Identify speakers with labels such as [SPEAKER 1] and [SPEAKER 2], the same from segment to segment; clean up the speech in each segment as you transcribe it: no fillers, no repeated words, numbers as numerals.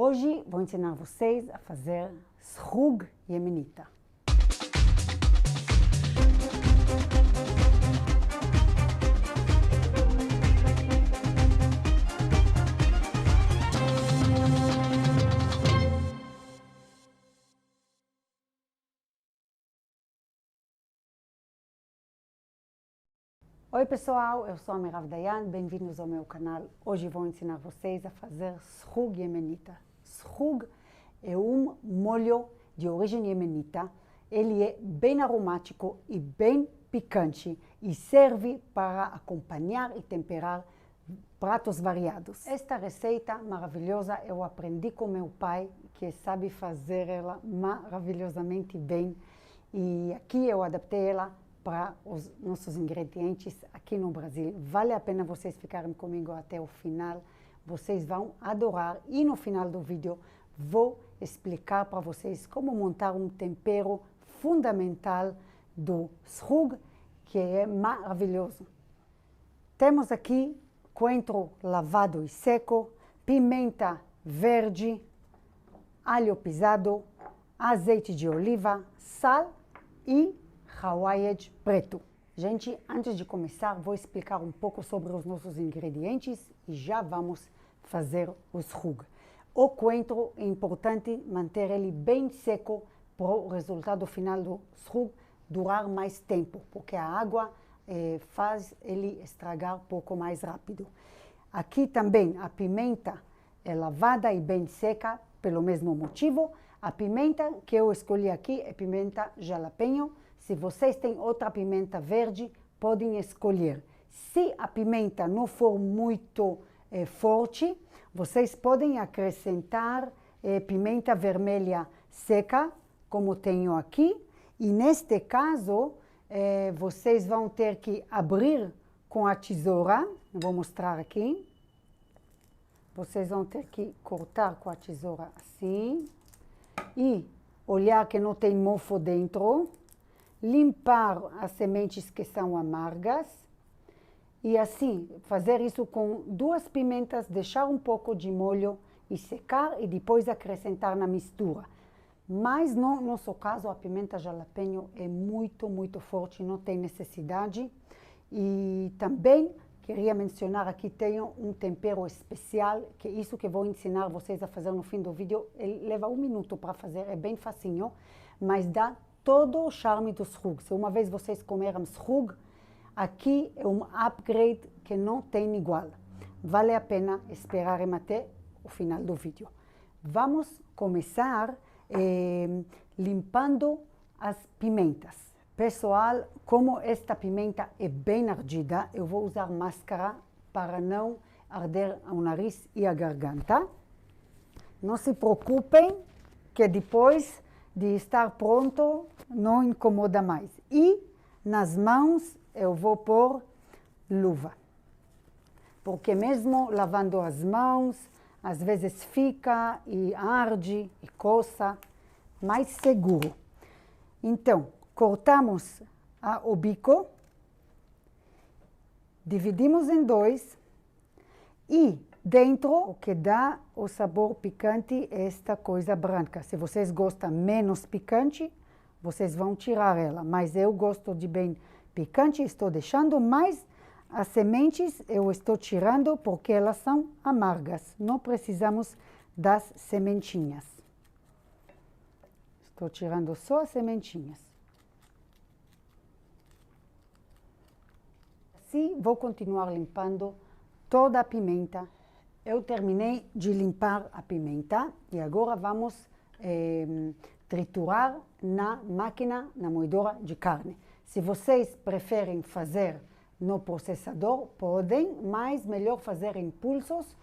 [SPEAKER 1] Hoje vou ensinar vocês a fazer srug yemenita. Oi pessoal, eu sou a Merav Dayan, bem-vindos ao meu canal. Hoje vou ensinar vocês a fazer srug yemenita. Srug é um molho de origem yemenita. Ele é bem aromático e bem picante e serve para acompanhar e temperar pratos variados. Esta receita maravilhosa eu aprendi com meu pai, que sabe fazer ela maravilhosamente bem. E aqui eu adaptei ela para os nossos ingredientes aqui no Brasil. Vale a pena vocês ficarem comigo até o final. Vocês vão adorar. E no final do vídeo vou explicar para vocês como montar um tempero fundamental do srug, que é maravilhoso. Temos aqui coentro lavado e seco, pimenta verde, alho pisado, azeite de oliva, sal e hawaiian preto. Gente, antes de começar, vou explicar um pouco sobre os nossos ingredientes e já vamos fazer o srug. O coentro é importante manter ele bem seco para o resultado final do srug durar mais tempo, porque a água faz ele estragar um pouco mais rápido. Aqui também a pimenta é lavada e bem seca pelo mesmo motivo. A pimenta que eu escolhi aqui é pimenta jalapeno. Se vocês têm outra pimenta verde, podem escolher. Se a pimenta não for muito forte, vocês podem acrescentar pimenta vermelha seca, como tenho aqui. E neste caso, vocês vão ter que abrir com a tesoura. Vou mostrar aqui. Vocês vão ter que cortar com a tesoura assim. E olhar que não tem mofo dentro. Limpar as sementes que são amargas e assim fazer isso com duas pimentas, deixar um pouco de molho e secar e depois acrescentar na mistura. Mas no nosso caso a pimenta jalapeno é muito forte, não tem necessidade. E também queria mencionar aqui tenho um tempero especial, que é isso que vou ensinar vocês a fazer no fim do vídeo. Ele leva 1 minuto para fazer, é bem facinho, mas dá todo o charme do srug. Se uma vez vocês comeram srug, aqui é um upgrade que não tem igual. Vale a pena esperarem até o final do vídeo. Vamos começar limpando as pimentas. Pessoal, como esta pimenta é bem ardida, eu vou usar máscara para não arder o nariz e a garganta. Não se preocupem que depois de estar pronto, não incomoda mais. E nas mãos eu vou pôr luva. Porque mesmo lavando as mãos, às vezes fica e arde e coça, mais seguro. Então, cortamos o bico, dividimos em 2 e dentro, o que dá o sabor picante é esta coisa branca. Se vocês gostam menos picante, vocês vão tirar ela. Mas eu gosto de bem picante, estou deixando, mas as sementes eu estou tirando porque elas são amargas. Não precisamos das sementinhas. Estou tirando só as sementinhas. Assim, vou continuar limpando toda a pimenta. Eu terminei de limpar a pimenta e agora vamos triturar na máquina, na moedora de carne. Se vocês preferem fazer no processador, podem, mas melhor fazer em pulsos,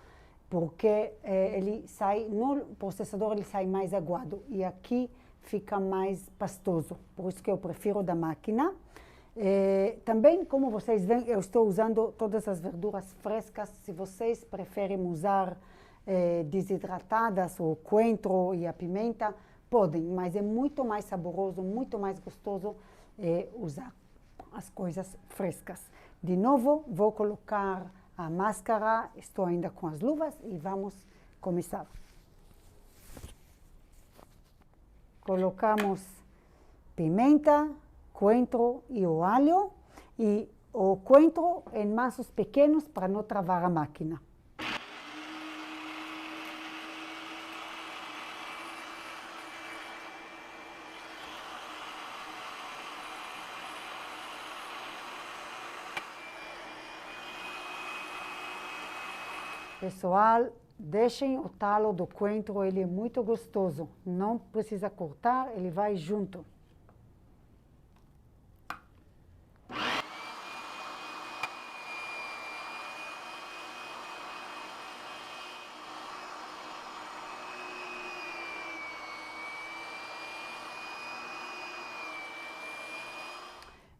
[SPEAKER 1] porque ele sai, no processador ele sai mais aguado e aqui fica mais pastoso. Por isso que eu prefiro da máquina. Também, como vocês veem, eu estou usando todas as verduras frescas. Se vocês preferem usar desidratadas, o coentro e a pimenta, podem, mas é muito mais saboroso, muito mais gostoso usar as coisas frescas. De novo, vou colocar a máscara, estou ainda com as luvas e vamos começar. colocamos pimenta, coentro e o alho, e o coentro em maços pequenos para não travar a máquina. Pessoal, deixem o talo do coentro, ele é muito gostoso. Não precisa cortar, ele vai junto.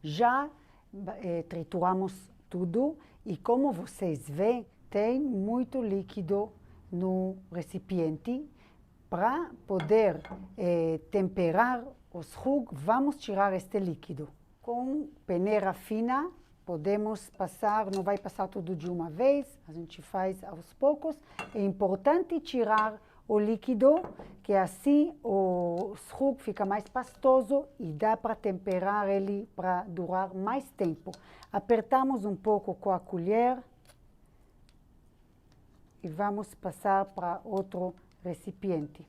[SPEAKER 1] Já trituramos tudo e como vocês veem, tem muito líquido no recipiente. Para poder temperar o srug, vamos tirar este líquido. Com peneira fina, podemos passar, não vai passar tudo de uma vez, a gente faz aos poucos. É importante tirar o líquido, que assim o srug fica mais pastoso e dá para temperar ele para durar mais tempo. Apertamos um pouco com a colher e vamos passar para outro recipiente.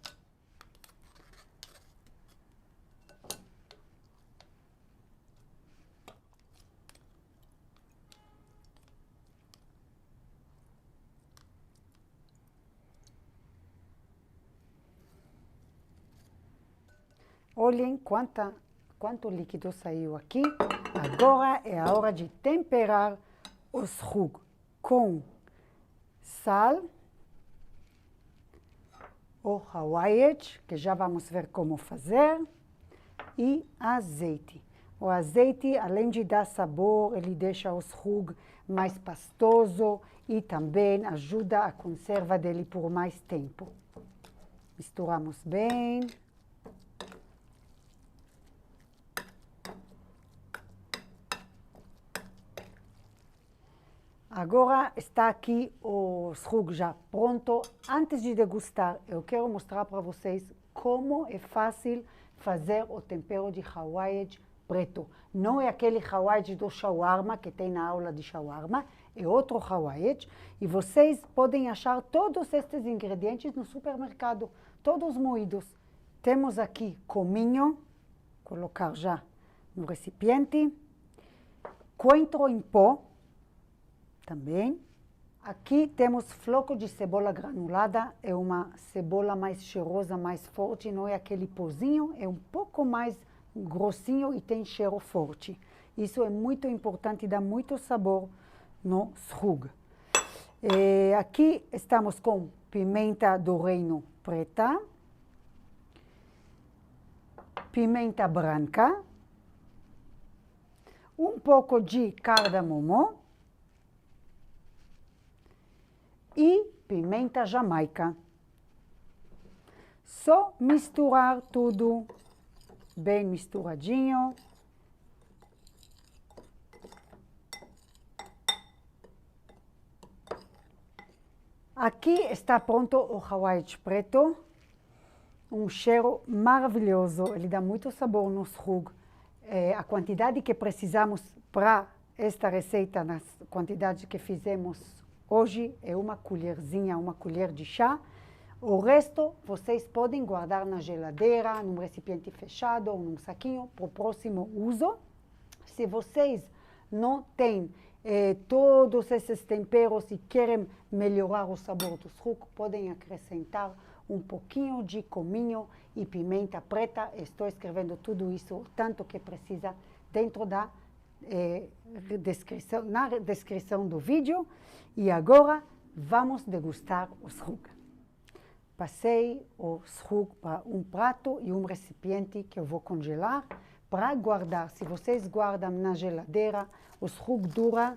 [SPEAKER 1] Olhem quanto líquido saiu aqui. Agora é a hora de temperar o srug com sal, o hawaiian, que já vamos ver como fazer, e azeite. O azeite, além de dar sabor, ele deixa o srug mais pastoso e também ajuda a conserva dele por mais tempo. Misturamos bem. Agora está aqui o srug já pronto. Antes de degustar, eu quero mostrar para vocês como é fácil fazer o tempero de hawaiian preto. Não é aquele hawaiian do shawarma que tem na aula de shawarma, é outro hawaiian. E vocês podem achar todos estes ingredientes no supermercado, todos moídos. Temos aqui cominho, colocar já no recipiente, coentro em pó, também. Aqui temos floco de cebola granulada, é uma cebola mais cheirosa, mais forte, não é aquele pozinho, é um pouco mais grossinho e tem cheiro forte. Isso é muito importante, dá muito sabor no srug. Aqui estamos com pimenta do reino preta, pimenta branca, um pouco de cardamomo, e pimenta jamaica. Só misturar tudo bem misturadinho. Aqui está pronto o hawaiian preto. Um cheiro maravilhoso, ele dá muito sabor no srug. A quantidade que precisamos para esta receita, nas quantidades que fizemos hoje, é uma colherzinha, uma colher de chá. O resto vocês podem guardar na geladeira, num recipiente fechado ou num saquinho para o próximo uso. Se vocês não têm todos esses temperos e querem melhorar o sabor do srug, podem acrescentar um pouquinho de cominho e pimenta preta. Estou escrevendo tudo isso, tanto que precisa, dentro da na descrição do vídeo. E agora vamos degustar o srug. Passei o srug para um prato e um recipiente que eu vou congelar para guardar. Se vocês guardam na geladeira, o srug dura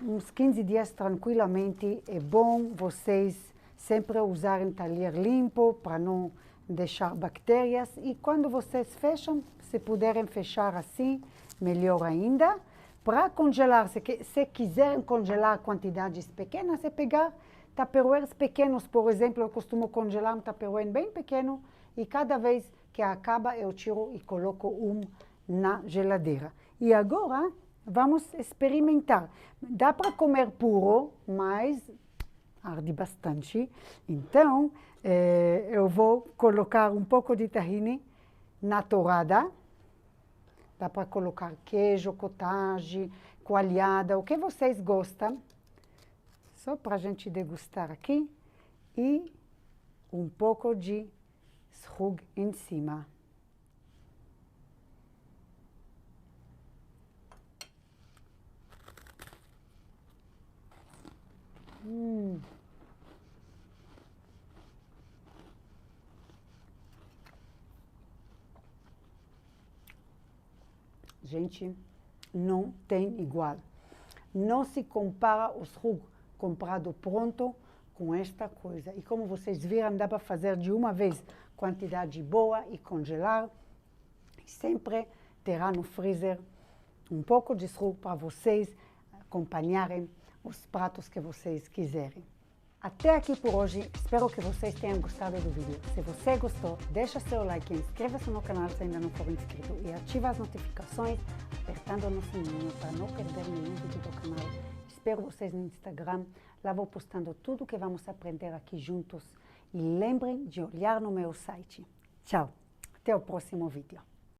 [SPEAKER 1] uns 15 dias tranquilamente. É bom vocês sempre usarem talher limpo para não deixar bactérias. E quando vocês fecham, se puderem fechar assim, melhor ainda. Para congelar, se quiserem congelar quantidades pequenas, é pegar tupperwares pequenos. Por exemplo, eu costumo congelar um tupperware bem pequeno e cada vez que acaba eu tiro e coloco um na geladeira. E agora vamos experimentar. Dá para comer puro, mas arde bastante. Então, eu vou colocar um pouco de tahine na torrada. Dá para colocar queijo, cottage, coalhada, o que vocês gostam. Só para a gente degustar aqui. E um pouco de srug em cima. Gente, não tem igual. Não se compara o srug comprado pronto com esta coisa. E como vocês viram, dá para fazer de uma vez quantidade boa e congelar. Sempre terá no freezer um pouco de srug para vocês acompanharem os pratos que vocês quiserem. Até aqui por hoje, espero que vocês tenham gostado do vídeo. Se você gostou, deixa seu like, inscreva-se no canal se ainda não for inscrito e ativa as notificações apertando no sininho para não perder nenhum vídeo do canal. Espero vocês no Instagram, lá vou postando tudo que vamos aprender aqui juntos. E lembrem de olhar no meu site. Tchau, até o próximo vídeo.